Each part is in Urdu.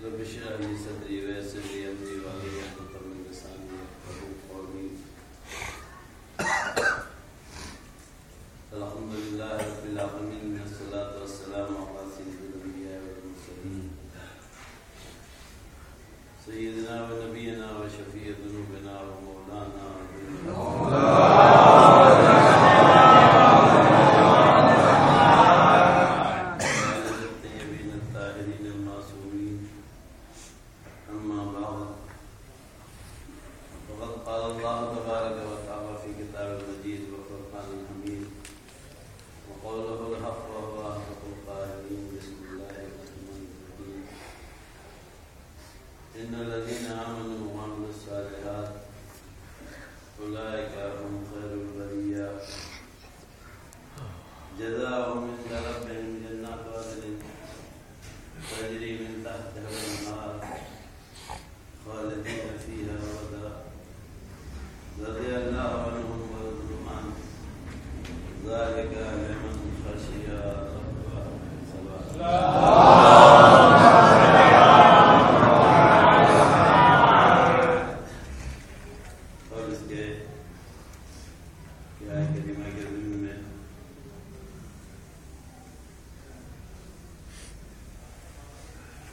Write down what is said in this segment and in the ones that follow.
رب اشرح لي صدري ويسر لي امري واحلل عقدة من لساني يفقهوا قولي. الحمد لله رب العالمين والصلاة والسلام على سيد الأنبياء والمرسلين سيدنا ونبينا وشفيع ذنوبنا ومولانا الطيبين الطاهرين المعصومين. أما بعد فقد قال الله تبارك وتعالى في كتاب المجيد والفرقان الحميد وقوله الحق وهو أحق القائلين. بسم الله الرحمن الرحيم. إن الذين آمنوا وعملوا الصالحات أولئك هم خير البرية جزاؤهم عند ربهم جنات عدن تجري من تحتها الأنهار خالدين فيها أبدا رضي الله عنهم ورضوا عنه ذلك لمن خشي ربه. اور اس کے کیا کلمہ کے ضمن میں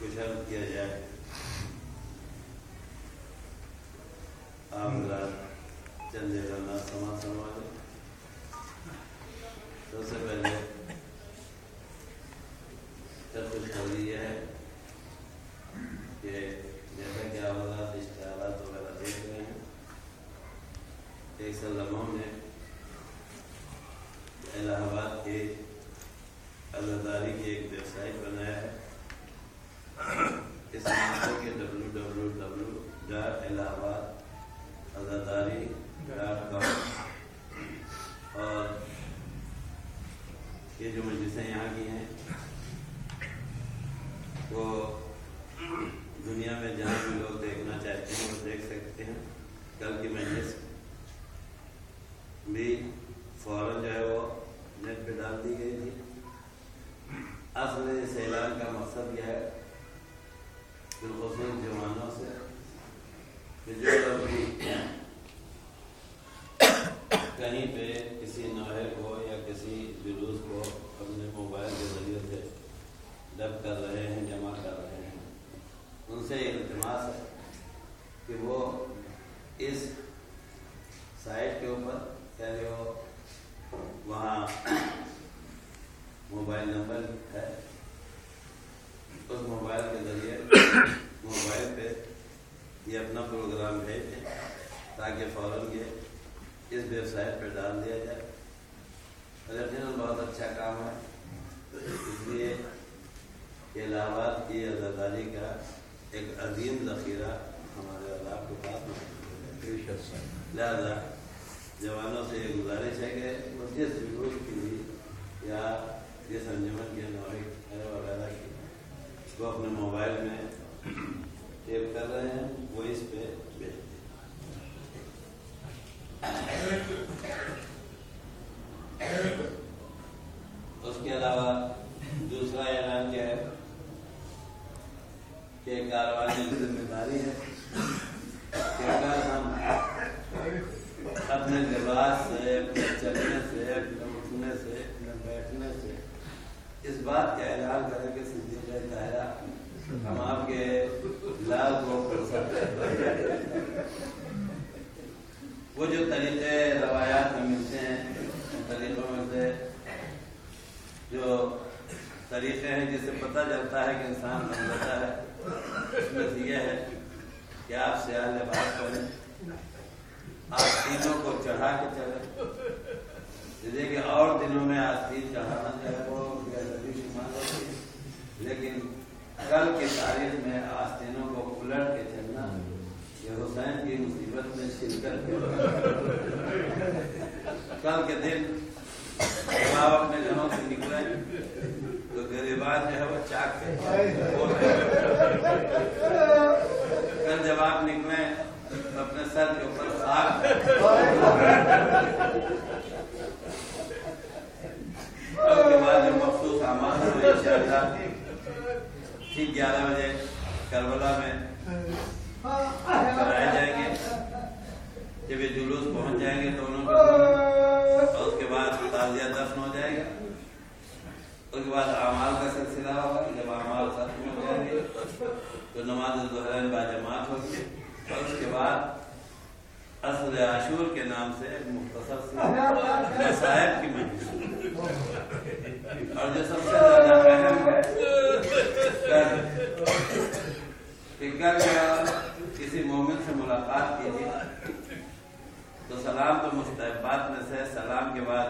کچھ عرض کیا جائے. آپ ذرا چند جگہ سما لیں. سب سے پہلے خوشخبری یہ ہے کہ جیسا کہ آپ اشتہارات وغیرہ دیکھ رہے ہیں، ایک سلموں نے الہ آباد کے عزاداری کی ایک ویب سائٹ بنایا ہے. اس نام ہے کہ www.allahabadazadari.com. اور یہ جو مجلسیں یہاں کی ہیں وہ دنیا میں جہاں بھی لوگ دیکھنا چاہتے ہیں وہ دیکھ سکتے ہیں. کل کی مجلس بھی فوراً جو ہے وہ نیٹ پہ ڈال دی گئی تھی. اصل اس اعلان کا مقصد یہ ہے بالخصوص جوانوں سے کہ جو لوگ بھی کہیں پہ کسی نوحے کو یا کسی جلوس کو اپنے موبائل کے ذریعے سے ڈب کر رہے ہیں، جمع کر رہے ہیں، ان سے التماس ہے کہ وہ اس سائٹ کے اوپر پہلے وہ وہاں موبائل نمبر ہے، اس موبائل کے ذریعے موبائل پہ یہ اپنا پروگرام بھیج دیں تاکہ فوراً یہ اس ویب سائٹ پہ ڈال دیا جائے. یقیناً بہت اچھا کام ہے. اس لیے الہ آباد کی عزاداری کا ایک عظیم ذخیرہ ہمارے اللہ کے پاس ہے. لہٰذا جوانوں سے یہ گزارش ہے کہ وہ جس جلوس کی بھی یا جس انجمن کے نوعی وغیرہ کی کو اپنے موبائل میں سیو کر رہے ہیں وہ اس پہ بھیج دیں. اس کے علاوہ دوسرا اعلان کیا ہے کہ کاروان کی ذمہ داری ہے کہ اگر ہم اپنے لباس سے، اپنے چلنے سے، اپنے اٹھنے سے، اپنے بیٹھنے سے اس بات کا اعلان کریں کہ صدیق طاہرہ ہم آپ کے لال کو کر سکتے ہیں. وہ جو طریقے روایات میں ملتے ہیں ان طریقوں میں سے جو طریقے ہیں جس سے پتہ چلتا ہے کہ انسان بن جاتا ہے اس میں سے یہ ہے کہ آپ سیاہ لباس پہنیں، آپ تینوں کو چڑھا کے چلیں. جیسے کہ اور دنوں میں آستین چڑھانا جو ہے وہ غیرضروری شمار ہوتی ہے، لیکن کل کی تاریخ میں آستینوں کو الٹ کے چلنا یہ حسین کی مصیبت میں شرکت ہے. کل کے دن جب آپ اپنے گھروں سے نکلے تو غریبان جو ہے وہ چاک کے کل جب آپ نکلیں تو اپنے سر کے اوپر خاک اس کے بعد جو مخصوص اعمال انشاءاللہ ٹھیک 11 بجے کربلا میں کرائے جائیں گے. جب یہ جلوس پہنچ جائیں گے دونوں کے اور اس کے بعد تعزیہ دفن ہو جائے گا. اس کے بعد اعمال کا سلسلہ ہوگا. جب اعمال ختم ہو جائیں گے تو نماز ظہرین باجماعت ہوگی اور اس کے بعد عصر عاشور کے نام سے مختصر سی مصائب کی مجلس. اور جو سب سے زیادہ اہم ہے کہ کل کسی مومن سے ملاقات کیجیے تو سلام تو مستحبات میں سے. سلام کے بعد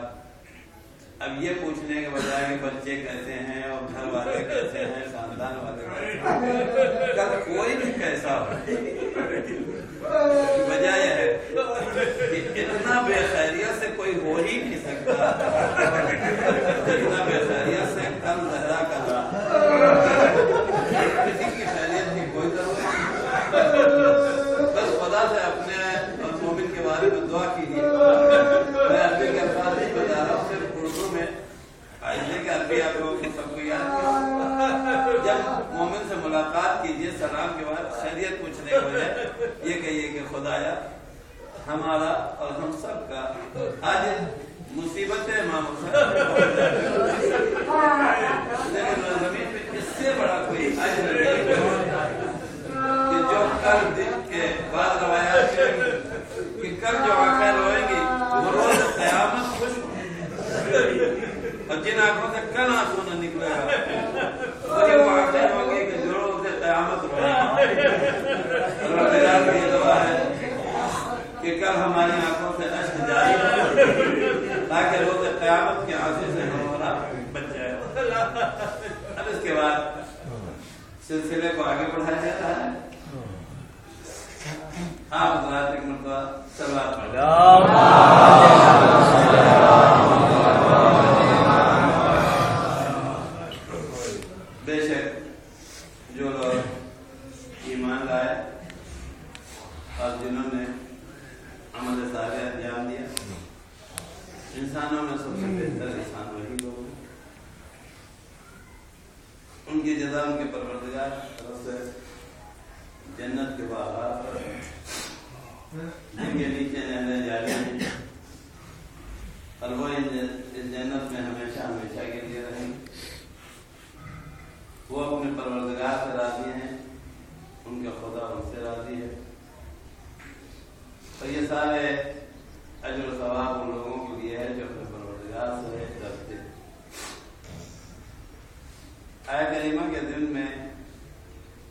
اب یہ پوچھنے کے بجائے کہ بچے کیسے ہیں اور گھر والے کیسے ہیں, خاندان والے کیسے ہیں, کل کوئی بھی کیسا ہو, وجہ یہ ہے کہ اتنا بے خیریت سے کوئی ہو ہی نہیں سکتا اتنا بے خیریت سے کل زہرا کر رہا. کسی کی خیریت کی کوئی ضرورت نہیں, بس خدا سے اپنے اور مومن کے بارے میں دعا کیجیے. میں عربی کے الفاظ نہیں بتا رہا ہوں, صرف اردو میں آئندے کے عربی آپ لوگوں کو سب کو یاد کیا. جب مومن سے ملاقات کیجیے سلام کے بعد خیریت پوچھنے کے بجائے یہ کہیے کہ خدایا ہمارا اور ہم سب کا آج مصیبت ہے امام صاحب, لیکن زمین پہ اس سے بڑا کوئی آج نہیں کہ جو کل دن کے بعد روایات کہ کل جو آنکھیں روئیں گی وہ روز قیامت خوش اور جن آنکھوں سے کل آنسو نہ نکلے گا وہی وہ آنکھیں ہوں گی کہ جو روز قیامت روئیں گی. اللہ تعالیٰ کی دعا ہے کہ کل ہماری آنکھوں سے اشک جاری ہو تاکہ روز قیامت کے آنسو سے ہمارا بچ جائے. اب اس کے بعد سلسلے کو آگے بڑھایا جاتا ہے. آپ حضرات ایک مرتبہ صلوات پڑھیں. بے شک جو لوگ ایمان لائے اور جنہوں نے عمل صالح انجام دیا, انسانوں میں سب سے بہتر انسان وہی لوگ ہیں. ان کی جزا ان کے پروردگار طرف سے جنت کے باغات جن کے نیچے نہریں جاری ہیں اور وہ اس جنت میں ہمیشہ ہمیشہ کے لیے رہیں. وہ اپنے پروردگار سے راضی ہیں, ان کے خدا ان سے راضی ہے. تو یہ سارے اجر و ثواب ان لوگوں کے لیے ہے جو اپنے پروردگار سے ڈرتے. آیت کریمہ کے دن میں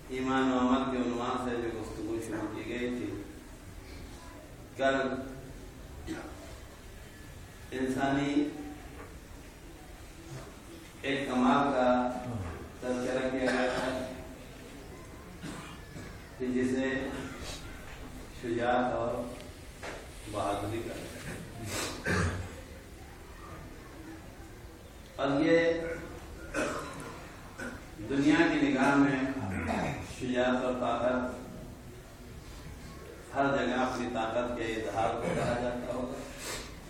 ایمان و عمل کے عنوان سے جو گفتگو شروع کی گئی تھی, کل انسانی ایک کمال کا تذکرہ کیا گیا تھا کہ جسے شجاعت اور بہادری کا, اور یہ دنیا کی نگاہ میں شجاعت اور طاقت ہر جگہ اپنی طاقت کے اظہار کو کہا جاتا ہوگا,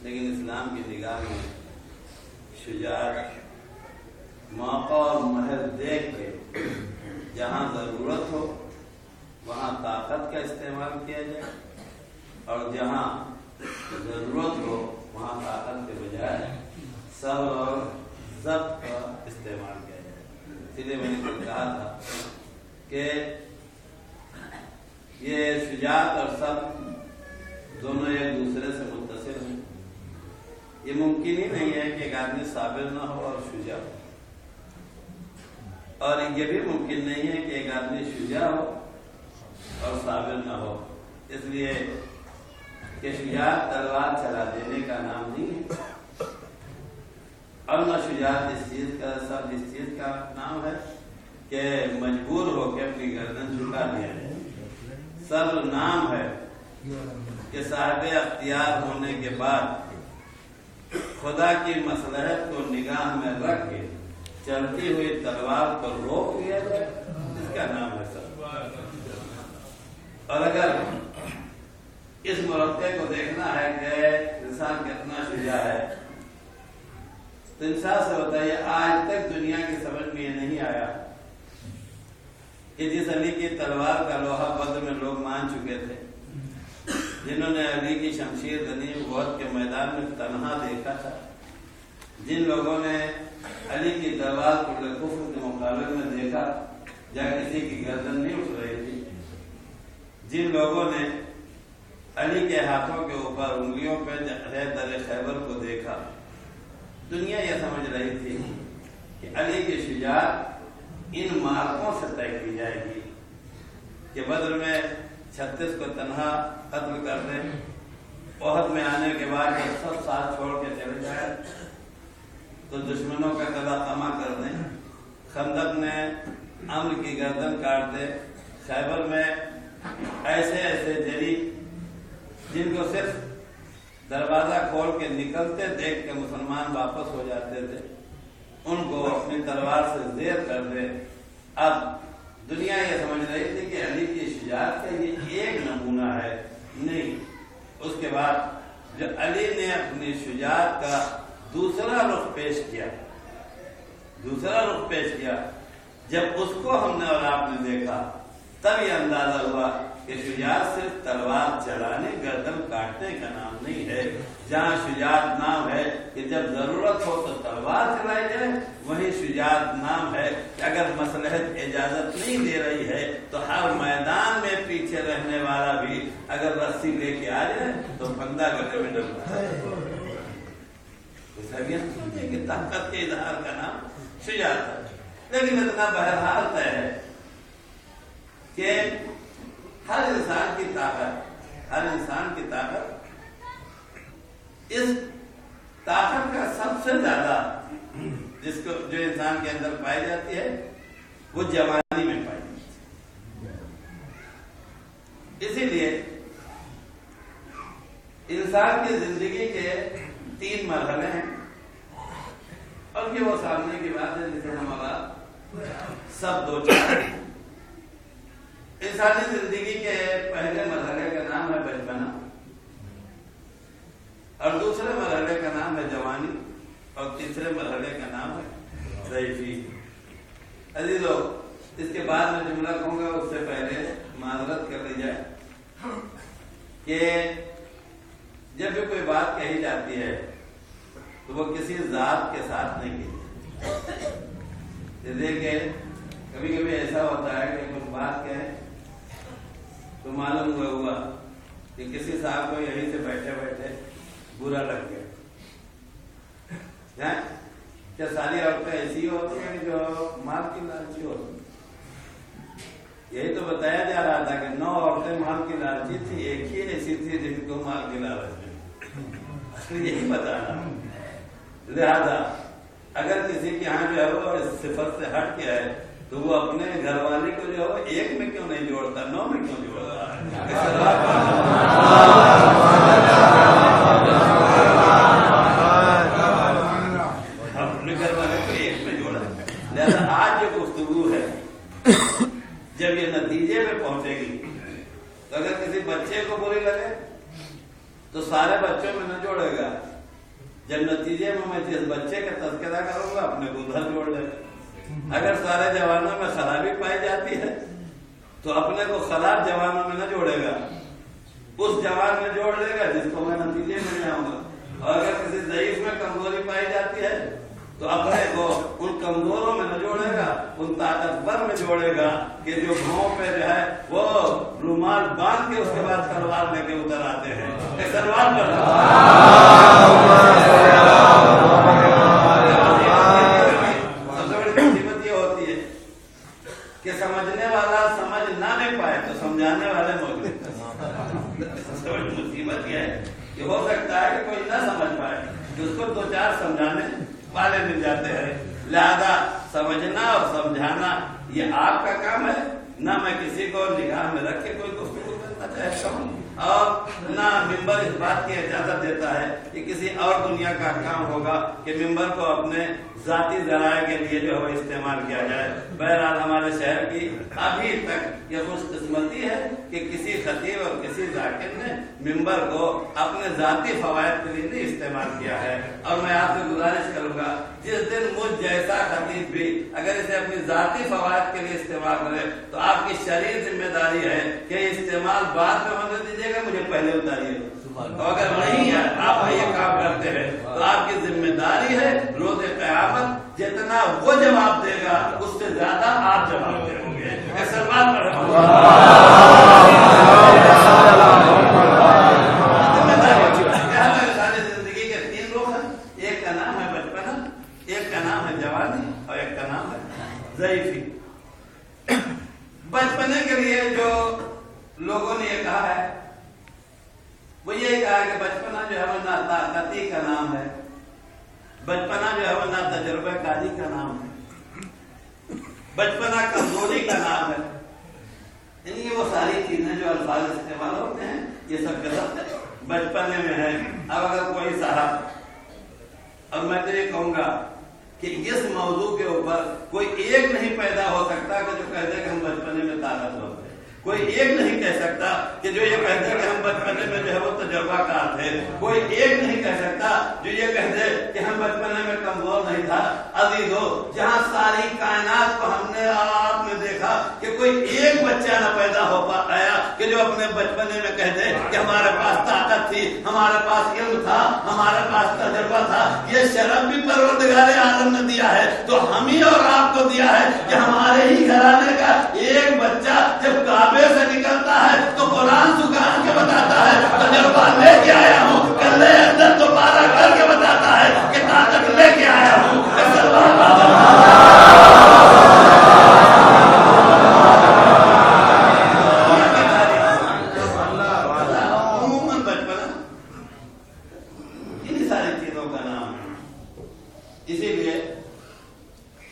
لیکن اسلام کی نگاہ میں شجاعت موقع اور محل دیکھ کے جہاں ضرورت ہو وہاں طاقت کا استعمال کیا جائے اور جہاں ضرورت ہو وہاں طاقت کے بجائے صبر اور ضبط کا استعمال کیا جائے. اسی لیے میں نے کہا تھا کہ یہ شجاعت اور صبر دونوں ایک دوسرے سے متصل ہیں. یہ ممکن ہی نہیں ہے کہ ایک آدمی صابر نہ ہو اور شجاع ہو, اور یہ بھی ممکن نہیں ہے کہ ایک آدمی شجاع ہو اور صابر نہ ہو. اس لیے کہ شجاعت تلوار چلا دینے کا نام نہیں ہے اور نہ شجاعت اس چیز کا نام ہے کہ مجبور ہو کے اپنی گردن جھکا دیا جائے. صبر نام ہے کہ صاحب اختیار ہونے کے بعد خدا کی مصلحت کو نگاہ میں رکھ کے چلتی ہوئی تلوار کو روک لیا جائے, اس کا نام ہے صبر. اور اگر اس مرتبے کو دیکھنا ہے کہ انسان کتنا شجاع ہے تو انسان سے بتائیے آج تک دنیا کی سمجھ میں یہ نہیں آیا کہ جس علی کی تلوار کا لوہا بدر میں لوگ مان چکے تھے، جنہوں نے علی کی شمشیر غنیم احد کے میدان میں تنہا دیکھا تھا، جن لوگوں نے علی کی تلوار کو کفر کے مقابلے میں دیکھا جہاں کسی کی گردن نہیں اٹھ رہی تھی، جن لوگوں نے علی کے ہاتھوں کے اوپر انگلیوں پہ در خیبر کو دیکھا، دنیا یہ سمجھ رہی تھی کہ علی کی شجاعت ان مارکوں سے طے کی جائے گی کہ بدر میں 36 کو تنہا قتل کر دیں، احد میں آنے کے بعد جب سب ساتھ چھوڑ کے چلے جائیں تو دشمنوں کا قضا خما کر دیں، خندق میں امر کی گردن کاٹ دیں، خیبر میں ایسے ایسے جری جن کو صرف دروازہ کھول کے نکلتے دیکھ کے مسلمان واپس ہو جاتے تھے، ان کو اپنی تلوار سے زیر کر دے۔ اب دنیا یہ سمجھ رہی تھی کہ علی کی شجاعت کا یہ ایک نمونہ ہے، نہیں، اس کے بعد جو علی نے اپنی شجاعت کا دوسرا رخ پیش کیا، جب اس کو ہم نے اور آپ نے دیکھا تب یہ اندازہ ہوا کہ شجاعت صرف تلوار چلانے گردن کاٹنے کا نام نہیں ہے، جہاں شجاعت نام ہے کہ جب ضرورت ہو تو تلوار چلائی جائے، وہیں شجاعت نام ہے کہ اگر مصلحت اجازت نہیں دے رہی ہے تو ہر میدان میں پیچھے رہنے والا بھی اگر رسی لے کے آ جائے تو بندہ گلے میں ڈلتا ہے۔ کہ طاقت کے اظہار کا نام شجاعت ہے، لیکن اتنا بہرحال طے ہے کہ ہر انسان کی طاقت اس طاقت کا سب سے زیادہ جو انسان کے اندر پائی جاتی ہے وہ جوانی میں پائی جاتی ہے۔ اسی لیے انسان کی زندگی کے 3 مرحلے ہیں، اور یہ وہ سامنے کی بات ہے جسے ہمارا سب دو چار۔ انسانی زندگی کے پہلے مرحلے کا نام ہے بچپنا، اور دوسرے مرحلے کا نام ہے جوانی، اور تیسرے مرحلے کا نام ہے ضعیفی۔ عزیزو، اس کے بعد میں جملہ کہوں گا اس سے پہلے معذرت کر لی جائے کہ جب بھی کوئی بات کہی جاتی ہے تو وہ کسی ذات کے ساتھ نہیں کہی جیسے کہ کبھی کبھی ایسا ہوتا ہے کہ کچھ بات کہیں تو معلوم ہوا کہ کسی صاحب کو یہیں سے بیٹھے بیٹھے برا لگ گیا۔ کیا ساری عورتیں ایسی ہوتی ہیں جو مال کی لالچی ہوتی ہیں؟ یہی تو بتایا جا رہا تھا کہ 9 عورتیں مال کی لالچی تھی، ایک ہی ایسی تھی جن کو مال کی لالچ نہیں، یہی بتانا۔ لہذا اگر کسی کے یہاں جو ہے وہ اس صفت سے ہٹ کے ہے تو وہ اپنے گھر والے کو جو ہے ایک میں کیوں نہیں جوڑتا، 9 میں کیوں جوڑتا ہے؟ اپنے گھر والے کو ایک میں جوڑا۔ لہذا آج جو گفتگو ہے جب یہ نتیجے میں پہنچے گی تو اگر کسی بچے کو بری لگے تو سارے بچوں میں نہ جوڑے گا، جب نتیجے میں جس بچے کا تذکرہ کروں گا اپنے کو ادھر جوڑ لے گا۔ اگر سارے جوانوں میں خرابی پائی جاتی ہے تو اپنے کو خراب جوانوں میں نہ جوڑے گا، اس جوان میں جوڑ لے گا جس کو میں نتیجے میں جاؤں گا۔ اور اگر کسی ضعیف میں کمزوری پائی جاتی ہے تو اپنے کو ان کمزوروں میں نہ جوڑے گا، ان طاقتور میں جوڑے گا کہ جو گھاؤں پہ جو ہے وہ رومال باندھ کے اس کے بعد تلوار لے کے ادھر آتے ہیں۔ تلوار پر کہ سمجھنے والا سمجھ نہ لے پائے تو سمجھانے والے موجود۔ مصیبت یہ ہے کہ ہو سکتا ہے کہ کوئی نہ سمجھ پائے، اس کو 2-4 سمجھانے والے مل جاتے ہیں۔ لہذا سمجھنا اور سمجھانا یہ آپ کا کام ہے، نہ میں کسی کو نگاہ میں رکھ کے کوئی گفتگو کرنا چاہتا ہوں، اور نہ ممبر اس بات کی اجازت دیتا ہے کہ کسی اور دنیا کا کام ہوگا کہ ممبر کو اپنے ذاتی ذرائع کے لیے جو ہے استعمال کیا جائے۔ بہرحال ہمارے شہر کی ابھی تک یہ خوش قسمتی ہے کہ کسی خطیب اور کسی ذاکر نے ممبر کو اپنے ذاتی فوائد کے لیے نہیں استعمال کیا ہے، اور میں آپ سے گزارش کروں گا جس دن مجھ جیسا خطیب بھی اگر اسے اپنی ذاتی فوائد کے لیے استعمال کرے تو آپ کی شرعی ذمہ داری ہے کہ استعمال بعد میں ہونے دیجیے گا، مجھے پہلے اتاریے گا۔ اور اگر نہیں ہے آپ یہ کام کرتے ہیں تو آپ کی ذمہ داری ہے روز قیامت جتنا وہ جواب دے گا اس سے زیادہ آپ جواب دیں گے۔ ایسا بات پر ساری زندگی کے 3 لوگ ہیں، ایک کا نام ہے بچپنا، ایک کا نام ہے جوانی اور ایک کا نام ہے ضعیفی۔ بچپنے کے لیے جو لوگوں نے یہ کہا ہے وہ یہ کہا کہ بچپنا جو ہے وہ نہ طاقتی کا نام ہے، بچپنا جو ہے وہ نہ تجربہ کاری کا نام ہے، بچپنا کمزوری کا نام ہے۔ یعنی یہ وہ ساری چیزیں جو الفاظ استعمال ہوتے ہیں یہ سب غلط ہے، بچپنے میں ہے۔ اب اگر کوئی صاحب، اور میں تو یہ کہوں گا کہ اس موضوع کے اوپر کوئی ایک نہیں پیدا ہو سکتا کہ جو کہتے ہیں کہ ہم بچپنے میں طاقتور تھے، کوئی ایک نہیں کہہ سکتا کہ جو یہ کہتے ہیں کہ ہم بچپنے میں جو ہے وہ تجربہ کار تھے، کوئی ایک نہیں کہہ سکتا جو یہ کہتے کہ ہم بچپنے میں کمزور نہیں تھا۔ عزیزو، جہاں ساری کائنات کو ہم نے آپ نے دیکھا کہ کوئی ایک بچہ نہ پیدا ہو پایا کہ جو اپنے بچپنے میں کہتے کہ ہمارے پاس طاقت تھی، ہمارے پاس علم تھا، ہمارے پاس تجربہ تھا۔ یہ شرف بھی پروردگار عالم نے دیا ہے تو ہم ہی اور آپ کو دیا ہے کہ ہمارے ہی گھرانے کا ایک بچہ جب کعبے سے نکلتا ہے تو قرآن سکھان کے بتاتا ہے تجربہ لے کے آیا ہوں، کلے اندر دوبارہ کر کے بتاتا ہے کہ طاقت لے کے آیا ہوں۔ عموماً بچپنا ان ساری چیزوں کا نام ہے، اسی لیے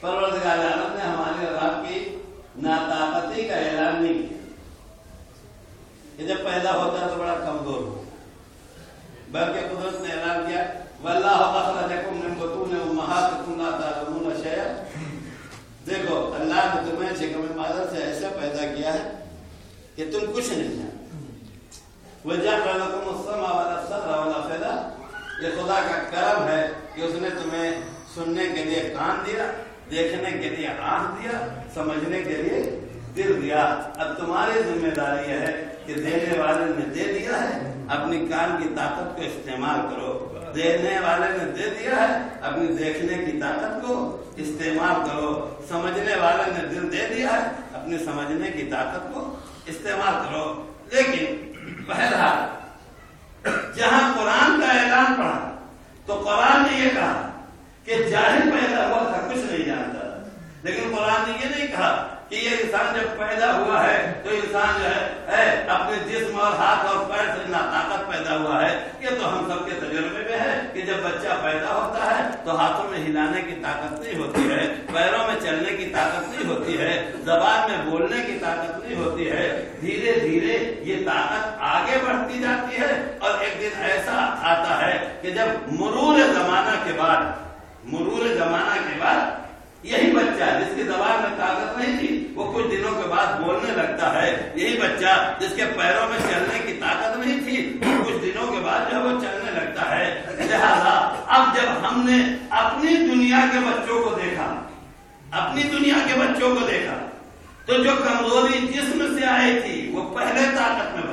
پروردگار عالم نے ہمارے اور آپ کی ناطاقتی کا اعلان نہیں کیا کہ جب پیدا ہوتا ہے تو بڑا کمزور ہو، بلکہ قدرت نے اعلان کیا واللہ اخرجکم من بطون امہاتکم لا تعلمون شیئا۔ دیکھو اللہ نے تمہیں شکم مادر سے ایسا پیدا کیا ہے کہ تم کچھ نہیں جانتے۔ وجعل لکم السمع والابصار والافئدہ، یہ خدا کا کرم ہے کہ اس نے تمہیں سننے کے لیے کان دیا، دیکھنے کے لیے آنکھ دیا، سمجھنے کے لیے دل دیا۔ اب تمہاری ذمہ داری ہے کہ دینے والے نے دے دیا ہے، اپنی کان کی طاقت کو استعمال کرو۔ دینے والے نے دے دیا ہے، اپنی دیکھنے کی طاقت کو استعمال کرو۔ سمجھنے والے نے دل دے دیا ہے، اپنی سمجھنے کی طاقت کو استعمال کرو۔ لیکن بہرحال جہاں قرآن کا اعلان پڑھا تو قرآن نے یہ کہا کہ جاہل پیدا ہوا تھا، کچھ نہیں جانتا تھا، لیکن قرآن نے یہ نہیں کہا کہ یہ انسان جب پیدا ہوا ہے تو انسان جو ہے اپنے جسم اور ہاتھ اور پیر سے ناطاقت پیدا ہوا ہے۔ یہ تو ہم سب کے تجربے میں ہے کہ جب بچہ پیدا ہوتا ہے تو ہاتھوں میں ہلانے کی طاقت نہیں ہوتی ہے، پیروں میں چلنے کی طاقت نہیں ہوتی ہے، زبان میں بولنے کی طاقت نہیں ہوتی ہے۔ دھیرے دھیرے یہ طاقت آگے بڑھتی جاتی ہے اور ایک دن ایسا آتا ہے کہ جب مرور زمانہ کے بعد یہی بچہ جس کی زبان میں طاقت نہیں تھی وہ کچھ دنوں کے بعد بولنے لگتا ہے، یہی بچہ جس کے پیروں میں چلنے کی طاقت نہیں تھی وہ کچھ دنوں کے بعد جو ہے وہ چلنے لگتا ہے۔ لہذا اب جب ہم نے اپنی دنیا کے بچوں کو دیکھا تو جو کمزوری جسم سے آئی تھی وہ پہلے طاقت میں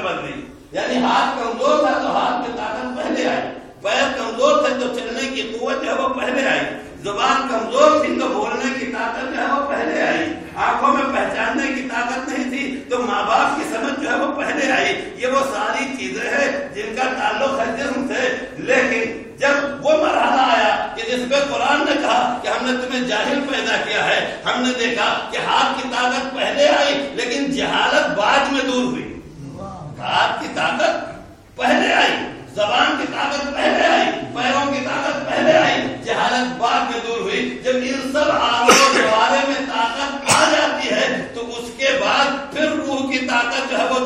بدلی، یعنی ہاتھ کمزور تھا تو ہاتھ میں طاقت پہلے آئی، پیر کمزور تھے تو چلنے کی قوت جو ہے وہ پہلے آئی، زبان کمزور تھی تو بولنے کی طاقت جو ہے وہ پہلے آئی، آنکھوں میں پہچاننے کی طاقت نہیں تھی تو ماں باپ کی سمجھ جو ہے وہ پہلے آئی۔ یہ وہ ساری چیزیں ہیں جن کا تعلق ہے جسم سے۔ لیکن جب وہ مرحلہ آیا کہ جس پہ قرآن نے کہا کہ ہم نے تمہیں جاہل پیدا کیا ہے، ہم نے دیکھا کہ ہاتھ کی طاقت پہلے آئی لیکن جہالت بعد میں دور ہوئی۔ ہاتھ کی طاقت پہلے آئی، زبان کی طاقت پہلے آئی، پیروں کی طاقت پہلے آئی، جہالت بعد میں دور ہوئی۔ جب ان سب آلوں کے بارے میں طاقت آ جاتی ہے تو اس کے بعد پھر روح کی طاقت جو ہے وہ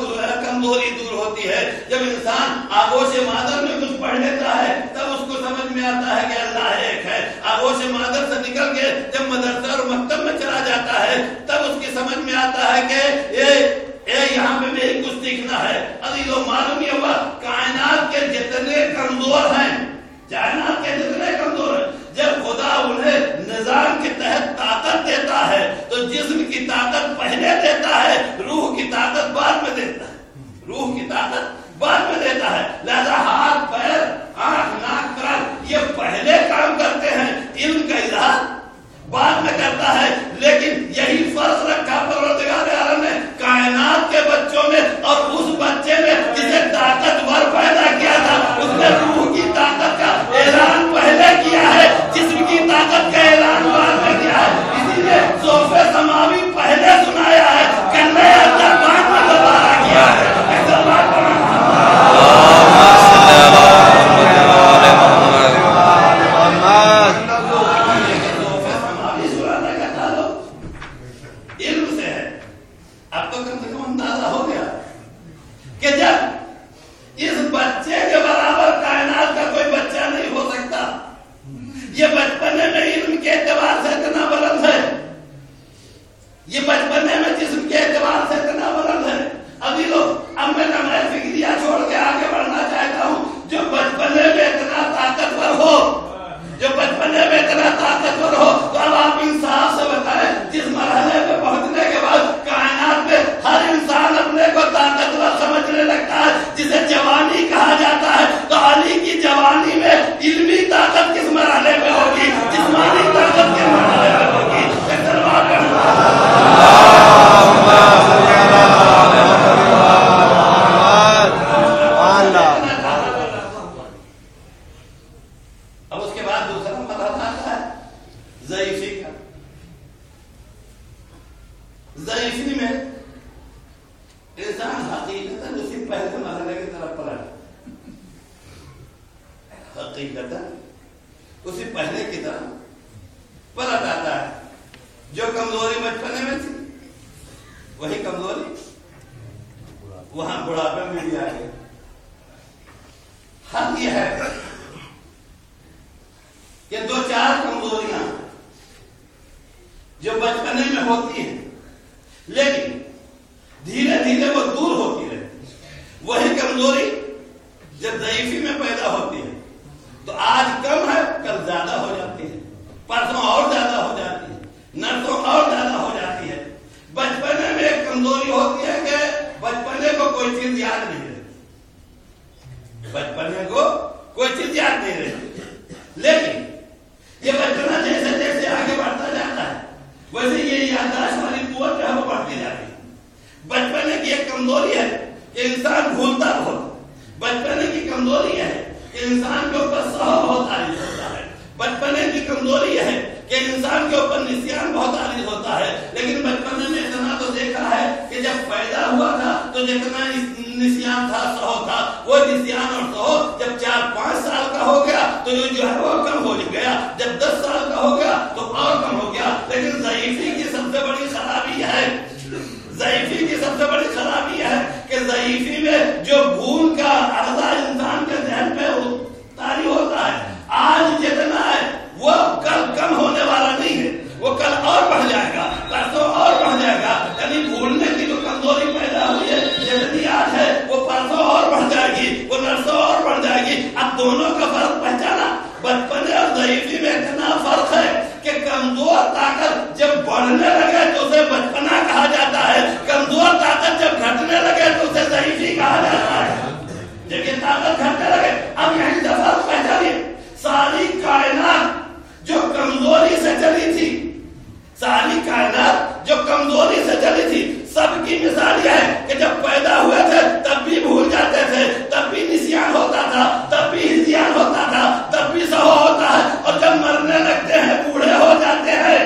کمزوری دور ہوتی ہے۔ جب انسان آغوش مادر میں کچھ پڑھ لیتا ہے تب اس کو سمجھ میں آتا ہے کہ اللہ ایک ہے۔ آغوش مادر سے نکل کے جب مدرسہ اور مکتب میں چلا جاتا ہے تب اس کی سمجھ میں آتا ہے کہ یہاں پہ بھی کچھ سیکھنا ہے۔ عزیزو، معلوم یہ ہوا کائنات کے جتنے کی طاقت پہلے دیتا ہے، روح کی طاقت بعد میں دیتا ہے، روح کی طاقت بعد میں دیتا ہے. لہذا ہاتھ پیر آنکھ ناک کان یہ پہلے کام کرتے ہیں، علم کا اظہار بعد میں کرتا ہے. لیکن یہی فرض رکھا پروردگار عالم نے کائنات کے بچوں میں، اور اس بچے میں جسے طاقتور پیدا کیا تھا اس نے روح کی طاقت کا اعلان پہلے کیا ہے، جسم کی طاقت کا اعلان بعد میں کیا ہے. اسی لیے صوفِ سماوی پہلے سنایا ہے، کلمہ اللہ بعد میں دوبارہ کیا ہے. یہ بچپنے میں علم کے اعتبار سے اتنا بلند ہے، یہ بچپنے میں جسم کے اعتبار سے اتنا بلند ہے. ابھی لوگ اب میں نمائل فکریہ چھوڑ کے آگے بڑھنا چاہتا ہوں. جو بچپنے میں اتنا طاقتور ہو، جو بچپنے میں اتنا طاقتور ہو، تو اب آپ انصاف سے بتائیں جس مرحلے پہ پہنچنے کے بعد کائنات میں ہر انسان اپنے کو طاقتور سمجھنے لگتا ہے جسے جوانی کہا جاتا ہے. تو علی کی جوانی میں علمی طاقت کس مرحلے پہ ہوگی، جسمانی طاقت کس مرحلے پہ ہوگی. اب اس کے بعد دوسرا مرحلہ آتا ہے ضعیفی کا. ضعیفی میں انسان حقیقتاً اسی پہلے مرحلے کی طرف پڑا ہے، حقیقتاً اسی پہلے کی طرف پلٹ آتا ہے. جو کمزوری بچپنے میں تھی وہی کمزوری وہاں بڑھاپے میں بھی آ گئی. حق یہ ہے کہ دو چار کمزوریاں جو بچپنے میں ہوتی ہیں لیکن دھیرے دھیرے وہ دور ہوتی رہے. وہی کمزوری جب ضعیفی میں پیدا ہوتی ہے تو آج کم ہے کل زیادہ ہو جاتی ہے، پرسوں اور زیادہ ہو جاتی ہے، نرسوں اور زیادہ ہو جاتی ہے. بچپنے میں ایک کمزوری ہوتی ہے کہ بچپنے کو کوئی چیز یاد نہیں رہتی، بچپنے کو کوئی چیز یاد نہیں رہتی. لیکن یہ بچپنا جیسے جیسے آگے بڑھتا جاتا ہے ویسے یہ یادداشت والی قوت جو ہے وہ بڑھتی جاتی ہے. بچپنے کی ایک کمزوری ہے کہ انسان بھولتا بہت. بچپنے کی کمزوری ہے کہ انسان کے اوپر سہو بہت عارض ہوتا ہے. بچپنے کی کمزوری ہے کہ انسان کے اوپر نسیان بہت عارض ہوتا ہے. لیکن بچپنے میں اتنا تو دیکھا ہے کہ جب پیدا ہوا تھا تو جتنا نسیان تھا سہو تھا، وہ نسیان اور سہو جب 4-5 سال کا ہو گیا تو یہ جو ہے وہ کم ہو گیا، جب 10 سال کا ہو گیا تو اور کم ہو گیا. لیکن ضعیفی کی سب سے بڑی خرابی ہے، ضعیفی کی سب سے بڑی خرابی ہے کہ ضعیفی میں جو بھول کا عرضہ انسان کے ذہن میں طاری ہوتا ہے، آج جتنا ہے وہ کل کم ہونے والا نہیں ہے، وہ کل اور بڑھ جائے گا، پرسوں اور بڑھ جائے گا. یعنی بھولنے کی جو کمزوری پیدا ہوئی ہے جتنی آج ہے وہ پرسوں اور بڑھ جائے گی، وہ نرسوں اور بڑھ جائے گی. اب دونوں کا فرق پہچانا. بچپنے اور ضعیفی میں اتنا فرق ہے کہ کمزور طاقت جب بڑھنے لگے تو اسے بچپنا کہا جاتا ہے، کمزور طاقت جب گھٹنے لگے تو اسے ضعیفی کہا جاتا ہے. جب یہ طاقت گھٹنے لگے اب یہیں سے فرق پہچانیے. ساری کائنات جو کمزوری سے چلی تھی، ساری کائنات جو کمزوری سے چلی تھی، سب کی مثال یہ ہے کہ جب پیدا ہوئے تھے تب بھی بھول جاتے تھے، تب بھی نسیان ہوتا تھا، تب بھی ہزیان ہوتا تھا، تب بھی سہو ہوتا ہے، اور جب مرنے لگتے ہیں بوڑھے ہو جاتے ہیں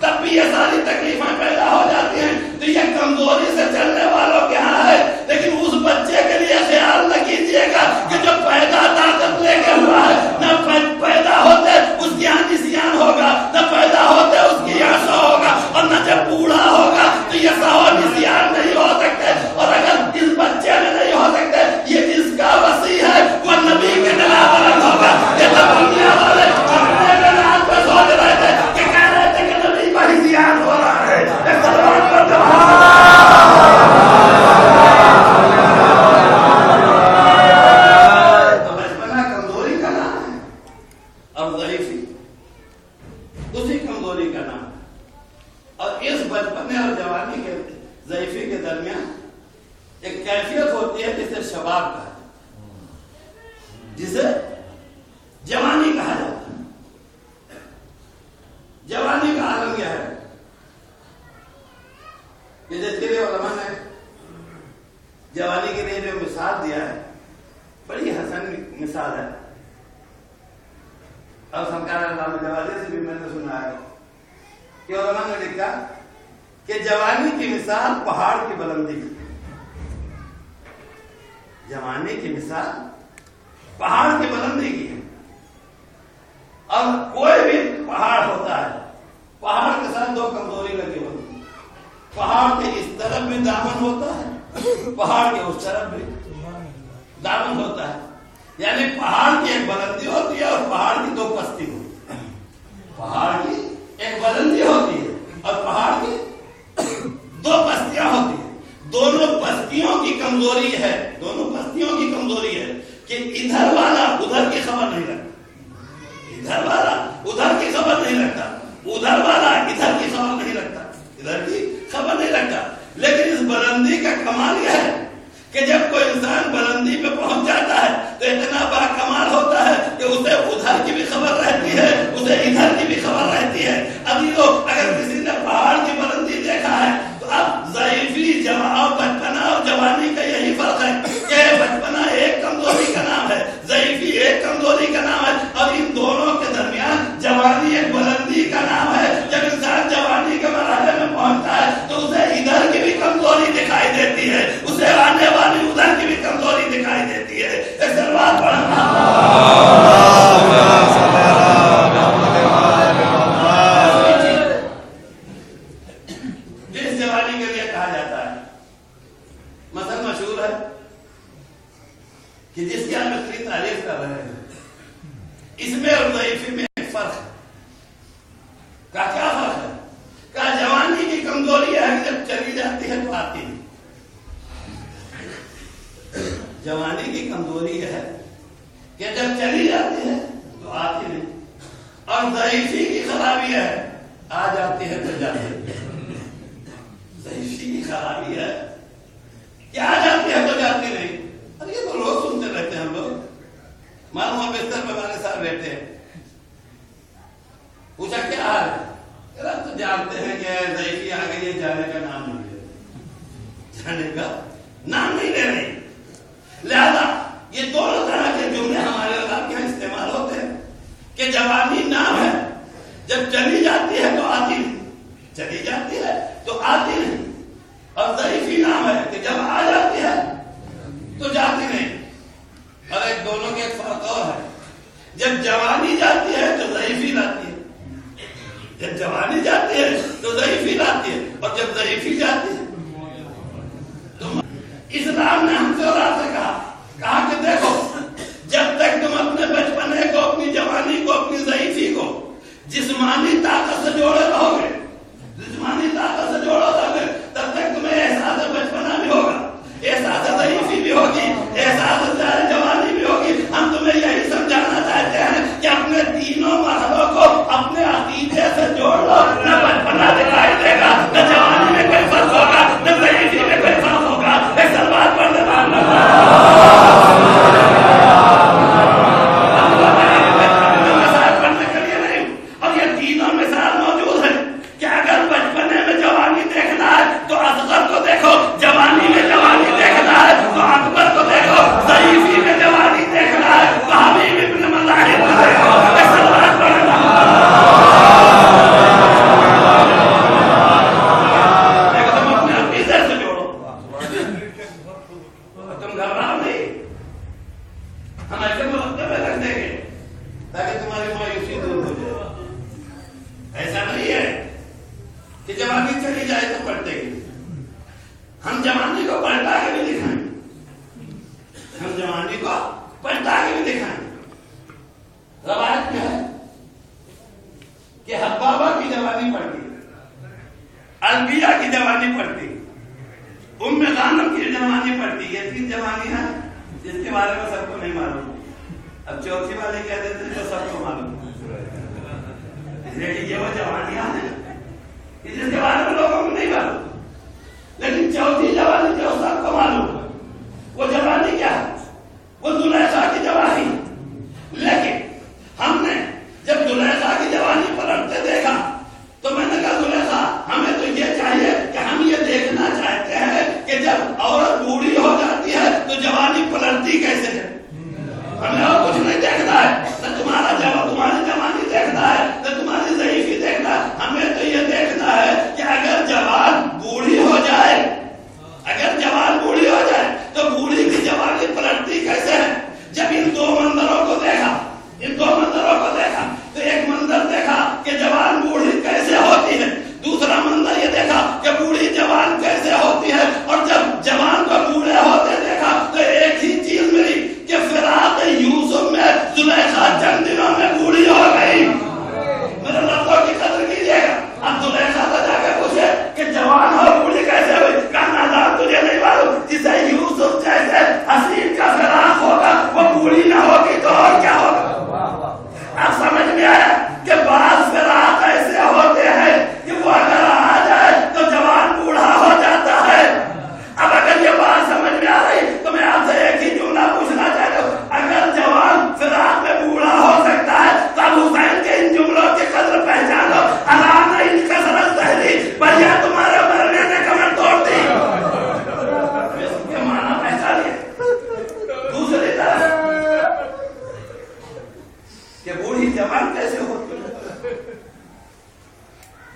تب بھی یہ ساری تکلیفیں پیدا ہو جاتی ہیں. تو یہ کمزوری سے چلنے والوں کے ہاں ہے. لیکن اس بچے کے لیے خیال نہ کیجیے گا کہ جو پیدا طاقت لے کے ہوا ہے، نہ پیدا ہوتے اس کی یہاں نسیان ہوگا، نہ پیدا ہوتے اس کی یہاں سو ہوگا، اور نہ جب بوڑھا ہوگا تو یہ سو نسیان نہیں ہو سکتے. اور اگر اس بچے میں نہیں ہو سکتے، یہ جس کا وسیع ہے وہ نبی کے خلاف الگ ہوگا. یہ سب دنیا والے اپنے بنیاد پہ سوچ رہے تھے کہ کہہ رہے تھے کہ نبی کا ہزیان ہو رہا ہے. تو بچپنا کمزوری کا نام ہے، اور ضعیفی اسی کمزوری کا نام ہے. اور اس بچپنے اور جوانی کے ضعیفی کے درمیان ایک کیفیت ہوتی ہے جسے شباب کہا جاتا ہے، جسے جوانی کہا جاتا ہے۔ جوانی کا عالم کیا ہے؟ کہ جس کے لیے علماء نے جوانی کے لیے جو مثال دیا ہے بڑی حسن مثال ہے، اور سرکار علامہ جوادی سے بھی میں نے سنا ہے کہ علماء نے لکھا کہ جوانی کی مثال پہاڑ کی بلندی کی، جوانی کی مثال پہاڑ کی بلندی کی ہے۔ اور کوئی بھی پہاڑ ہوتا ہے، پہاڑ کے ساتھ دو کمزوری لگی ہوتی ہے، پہاڑ کے اس طرف بھی دامن ہوتا ہے، پہاڑ کے اس طرف بھی دامن ہوتا ہے، یعنی پہاڑ کی ایک بلندی ہوتی ہے اور پہاڑ کی دو پستی ہوتی ہے، پہاڑ کی ایک بلندی ہوتی ہے اور پہاڑ کی دو پستیاں ہوتی ہیں۔ دونوں پستیوں کی کمزوری ہے، دونوں پستیوں کی کمزوری ہے کہ ادھر والا ادھر کی خبر نہیں رکھتا، ادھر والا ادھر کی خبر نہیں رکھتا، ادھر والا ادھر کی خبر نہیں رکھتا، ادھر کی خبر نہیں رکھتا۔ لیکن اس بلندی کا کمال یہ ہے کہ جب کوئی انسان بلندی پہ پہنچ جاتا ہے تو اتنا بڑا کمال ہوتا ہے کہ اسے ادھر کی بھی خبر رہتی ہے، اسے ادھر کی بھی خبر رہتی ہے۔ ابھی لوگ اگر کسی نے پہاڑ کی بلندی دیکھا ہے تو اب ضعیفی بچپنا اور جوانی کا یہی فرق ہے کہ بچپنا ایک کمزوری کا نام ہے، ضعیفی ایک کمزوری کا نام ہے، اور ان دونوں کے درمیان جوانی ایک بلندی کا نام ہے۔ جب انسان جوانی کے مرحلے میں پہنچتا ہے تو اسے ادھر کی بھی کمزوری دکھائی دیتی ہے، اسے آنے والی ادھر کی بھی کمزوری دکھائی دیتی ہے۔ ایک سلوات پڑھنا جس جوانی کے لیے کہا جاتا ہے، مثل مشہور ہے کہ جس کی ہم اتنی تعریف کر رہے ہیں، اس میں اور ضعیفی میں ایک فرق ہے۔ کیا فرق ہے؟ کیا جوانی کی کمزوری ہے کہ جب چلی جاتی ہے تو آتی نہیں، جوانی کی کمزوری ہے کہ جب چلی جاتی ہے تو آتی نہیں، اور ضعیفی کی خرابی ہے آ جاتی ہے تو جاتی ہے۔ ضعیفی کی خرابی ہے کہ آ جاتی ہے تو جاتی نہیں۔ اور یہ تو لوگ سنتے رہتے ہیں، ہم لوگ معلوم بستر پہ ہمارے ساتھ بیٹھے ہیں، پوچھا کیا حال ہے؟ تو جانتے ہیں کہ ضعیفی آ گئی ہے، جانے کا نام نہیں لے رہی، جانے کا نام نہیں لے رہی۔ لہذا یہ دونوں طرح کے جملے ہمارے علاقے کے یہاں استعمال ہوتے ہیں کہ جوانی نام ہے، جب چلی جاتی ہے تو آتی نہیں، چلی جاتی ہے تو آتی نہیں، اور ضعیفی نام ہے کہ جب آ جاتی ہے تو جاتی نہیں۔ اور ایک دونوں کے ایک فرق اور ہے، جب جوانی جاتی ہے تو ضعیفی لاتی ہے، جب جوانی جاتی ہے تو ضعیفی لاتی ہے، اور جب ضعیفی جاتی ہے تو اسلام نے ہم سے اور آپ سے کہا کہ دیکھو، جب تک تم اپنے بچپنے کو، اپنی جوانی کو، اپنی ضعیفی کو جسمانی طاقت سے جوڑے رہو گے، جسمانی طاقت سے جوڑے رہو گے، تب تک تمہیں احساس بچپنا بھی ہوگا، احساس ضعیفی بھی ہوگی، احساس جوانی بھی ہوگی۔ ہم تمہیں یہی سمجھانا چاہتے ہیں کہ اپنے تینوں مرحلوں کو اپنے عقیدے سے جوڑ لو، نہ بچپنا دکھائی دے گا، نہ جوانی میں کوئی فرق ہوگا، نہ ضعیفی میں کوئی فرق ہوگا۔ ایک سلوات پڑھ دے پڑھنے کے لیے نہیں، اور یہ تینوں مثال موجود ہے کہ اگر بچپنے میں جوانی دیکھنا ہے تو اصغر کو دیکھو، جوانی میں جوانی دیکھنا ہے تو اکبر کو دیکھو، ضعیفی میں جوانی دیکھنا ہے تو حبیب ابن مظاہر کو دیکھو۔ ایک سلوات پڑھنا تم اپنے عقیدے سے جوڑو، تم گھبراؤ نہیں، ہم ایسے مرتبہ میں رکھ دیں گے تاکہ تمہاری مایوسی دور ہو جائے۔ ایسا نہیں ہے کہ جوانی چلی جائے تو پلٹے گی، ہم جوانی کو پلٹا کے بھی دکھائیں، ہم جوانی کو پلٹا کے بھی دکھائیں۔ روایت میں ہے کہ حبابہ کی جوانی پڑتی، البیہ کی جوانی پڑتی، ام غانم کی جوانی پڑتی، یہ تین جوانی ہیں جس کے بارے میں سب کو نہیں معلوم، اب چوتھی والی کہہ دیتے تو سب کو معلوم، یہ وہ جوانیاں ہیں جس کے بارے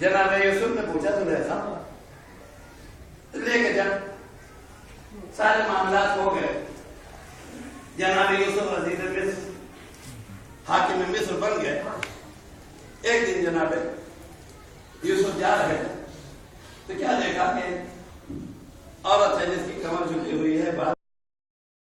جناب یوسف نے پوچھا زلیخا لے کے جا. سارے معاملات ہو گئے. جناب یوسف عزیز مصر حاکم مصر بن گئے. ایک دن جناب یوسف جا رہے تو کیا دیکھا کہ عورت ہے جس کی کمر جھکی ہوئی ہے.